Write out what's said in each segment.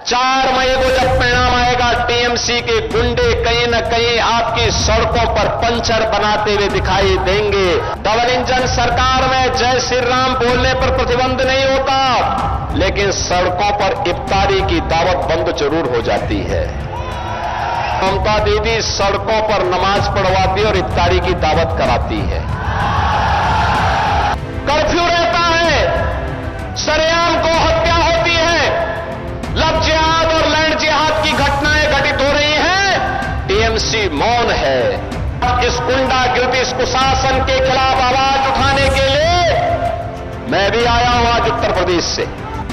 4 मई को जब परिणाम आएगा, टीएमसी के गुंडे कहीं न कहीं आपकी सड़कों पर पंचर बनाते हुए दिखाई देंगे। डबल इंजन सरकार में जय श्री राम बोलने पर प्रतिबंध नहीं होता, लेकिन सड़कों पर इफ्तारी की दावत बंद जरूर हो जाती है। ममता दीदी सड़कों पर नमाज पढ़वाती और इफ्तारी की दावत कराती है। कर्फ्यू रहता है, सरेआम को हत्या होती है, लव जिहाद और लैंड जिहाद की घटनाएं घटित हो रही हैं, टीएमसी मौन है। इस गुंडागिर्दी, इस कुशासन के खिलाफ आवाज उठाने के लिए मैं भी आया हूं आज उत्तर प्रदेश से।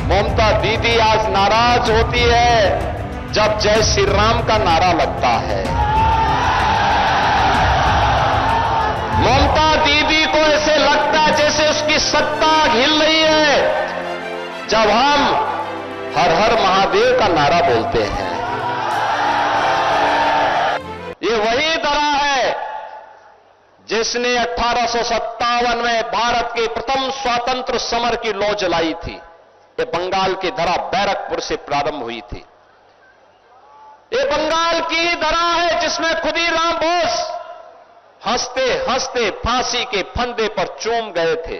ममता दीदी आज नाराज होती है जब जय श्री राम का नारा लगता है। ममता दीदी को ऐसे लगता है जैसे उसकी सत्ता हिल रही है जब हम हर हर महादेव का नारा बोलते हैं। ये वही धरा है जिसने 1857 में भारत के प्रथम स्वतंत्र समर की लौ जलाई थी। ये बंगाल की धरा बैरकपुर से प्रारंभ हुई थी। ये बंगाल की ही धरा है जिसमें खुदीराम बोस हंसते हंसते फांसी के फंदे पर चूम गए थे।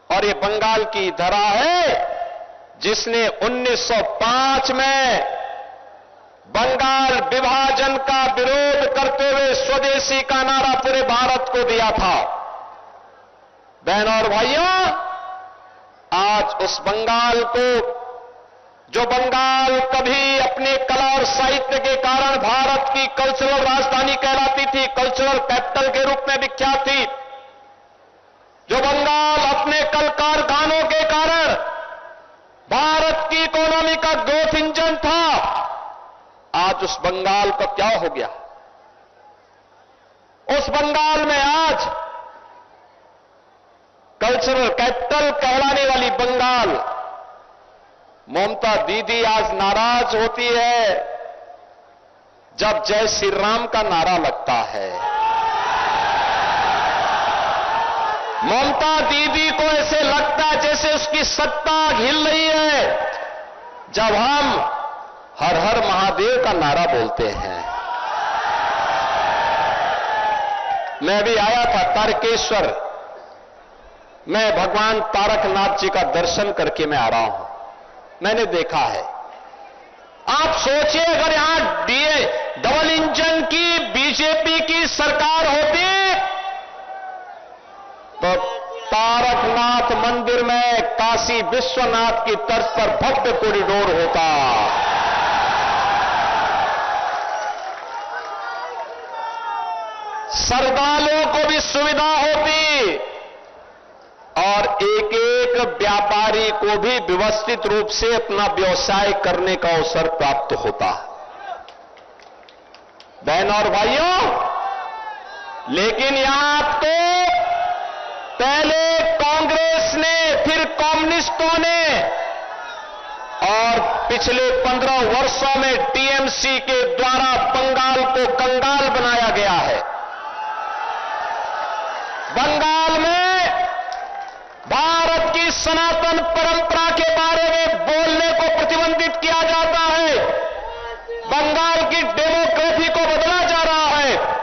और ये बंगाल की धरा है जिसने 1905 में बंगाल विभाजन का विरोध करते हुए स्वदेशी का नारा पूरे भारत को दिया था। बहनों और भाइयों, आज उस बंगाल को, जो बंगाल कभी अपने कला और साहित्य के कारण भारत की कल्चरल राजधानी कहलाती थी, कल्चरल कैपिटल के रूप में विख्यात थी, जो बंगाल अपने कल कारखानों के कारण भारत की इकोनॉमी का ग्रोथ इंजन था, आज उस बंगाल का क्या हो गया? उस बंगाल में आज कल्चरल कैपिटल कहलाने वाली बंगाल, ममता दीदी आज नाराज होती है जब जय श्री राम का नारा लगता है। ममता दीदी को ऐसे लगता है जैसे उसकी सत्ता हिल रही है जब हम हर हर महादेव का नारा बोलते हैं। मैं भी आया था तारकेश्वर, मैं भगवान तारकनाथ जी का दर्शन करके मैं आ रहा हूं। मैंने देखा है, आप सोचिए अगर यहां डबल इंजन की बीजेपी की सरकार होती तो तारकनाथ मंदिर में काशी विश्वनाथ की तर्ज पर भव्य कॉरिडोर होता। श्रद्धालुओं को भी सुविधा होती और एक एक व्यापारी को भी व्यवस्थित रूप से अपना व्यवसाय करने का अवसर प्राप्त होता। बहनों और भाइयों, लेकिन यहां तो पहले कांग्रेस ने, फिर कम्युनिस्टों ने और पिछले 15 वर्षों में टीएमसी के द्वारा बंगाल को कंगाल बनाया गया है। बंगाल में भारत की सनातन परंपरा के बारे में बोलने को प्रतिबंधित किया जाता है। बंगाल की डेमोक्रेसी को बदला जा रहा है।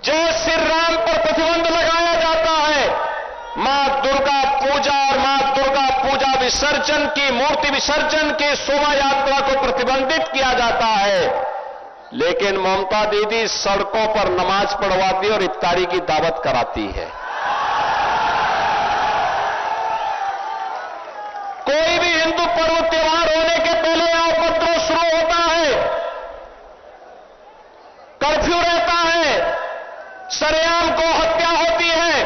जय श्री राम पर प्रतिबंध लगाया जाता है। मां दुर्गा पूजा और मां दुर्गा पूजा विसर्जन की, मूर्ति विसर्जन की शोभा यात्रा को प्रतिबंधित किया जाता है। लेकिन ममता दीदी सड़कों पर नमाज पढ़वाती और इफ्तारी की दावत कराती है। कोई भी हिंदू पर्व त्योहार होने के पहले यहां उपद्रव शुरू होता है, कर्फ्यू रहता है, सरेआम को हत्या होती है,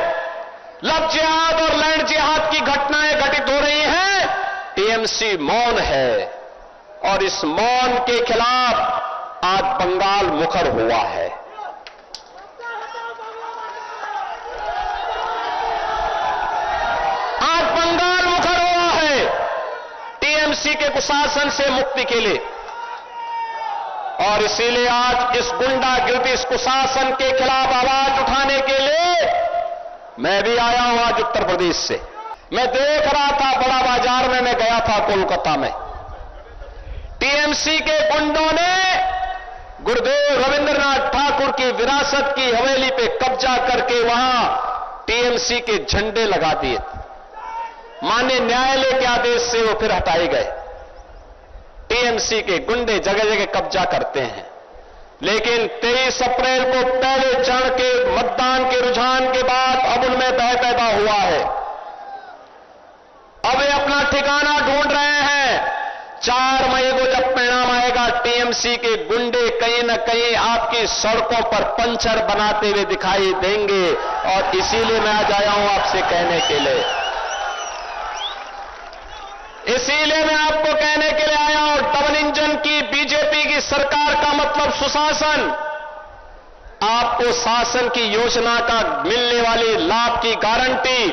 लव जिहाद और लैंड जिहाद की घटनाएं घटित हो रही हैं, टीएमसी मौन है। और इस मौन के खिलाफ आज बंगाल मुखर हुआ है। आज बंगाल मुखर हुआ है टीएमसी के कुशासन से मुक्ति के लिए। और इसीलिए आज इस गुंडागिर्दी, इस कुशासन के खिलाफ आवाज उठाने के लिए मैं भी आया हूं आज उत्तर प्रदेश से। मैं देख रहा था, बड़ा बाजार में मैं गया था कोलकाता में, टीएमसी के गुंडों ने गुरुदेव रविंद्रनाथ ठाकुर की विरासत की हवेली पे कब्जा करके वहां टीएमसी के झंडे लगा दिए। माननीय न्यायालय के आदेश से वो फिर हटाए गए। टीएमसी के गुंडे जगह जगह कब्जा करते हैं, लेकिन 23 अप्रैल को पहले चरण के मतदान के रुझान के बाद अब उनमें भय पैदा हुआ है। अब वे अपना ठिकाना ढूंढ रहे हैं। 4 मई को जब परिणाम आएगा, टीएमसी के गुंडे कहीं न कहीं आपकी सड़कों पर पंचर बनाते हुए दिखाई देंगे। और इसीलिए मैं आज आया हूं आपसे कहने के लिए, इसीलिए मैं आपको कहने के लिए आया हूं, डबल इंजन की बीजेपी की सरकार का मतलब सुशासन। आपको शासन की योजना का मिलने वाली लाभ की गारंटी,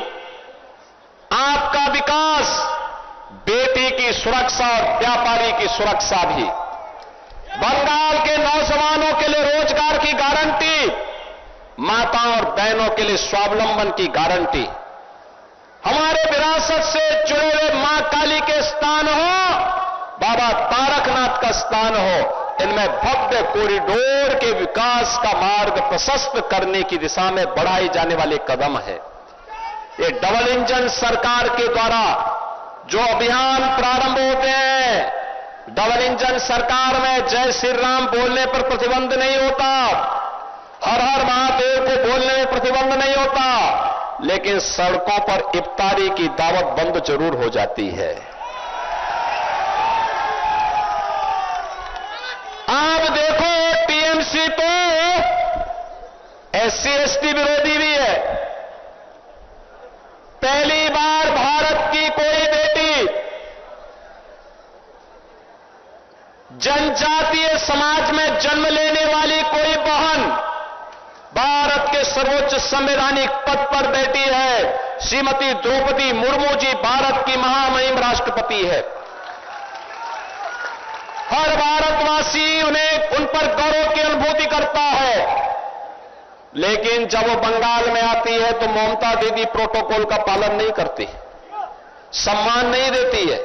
आपका विकास, बेटी की सुरक्षा और व्यापारी की सुरक्षा भी, बंगाल के नौजवानों के लिए रोजगार की गारंटी, माताओं और बहनों के लिए स्वावलंबन की गारंटी, हमारे विरासत से जुड़े हुए मां काली के स्थान हो, बाबा तारकनाथ का स्थान हो, इनमें भव्य कॉरिडोर के विकास का मार्ग प्रशस्त करने की दिशा में बढ़ाए जाने वाले कदम है। ये डबल इंजन सरकार के द्वारा जो अभियान प्रारंभ होते हैं, डबल इंजन सरकार में जय श्री राम बोलने पर प्रतिबंध नहीं होता, हर हर महादेव को बोलने में प्रतिबंध नहीं होता, लेकिन सड़कों पर इफ्तारी की दावत बंद जरूर हो जाती है। आप देखो, टीएमसी तो एससी एसटी विरोधी भी है। पहली बार भारत की कोई बेटी जनजातीय समाज में जन्म लेने वाली कोई बहन भारत के सर्वोच्च संवैधानिक पद पर बैठी है। श्रीमती द्रौपदी मुर्मू जी भारत की महामहिम राष्ट्रपति है। हर भारतवासी उन पर गौरव की अनुभूति करता है, लेकिन जब वो बंगाल में आती है तो ममता दीदी प्रोटोकॉल का पालन नहीं करती, सम्मान नहीं देती है।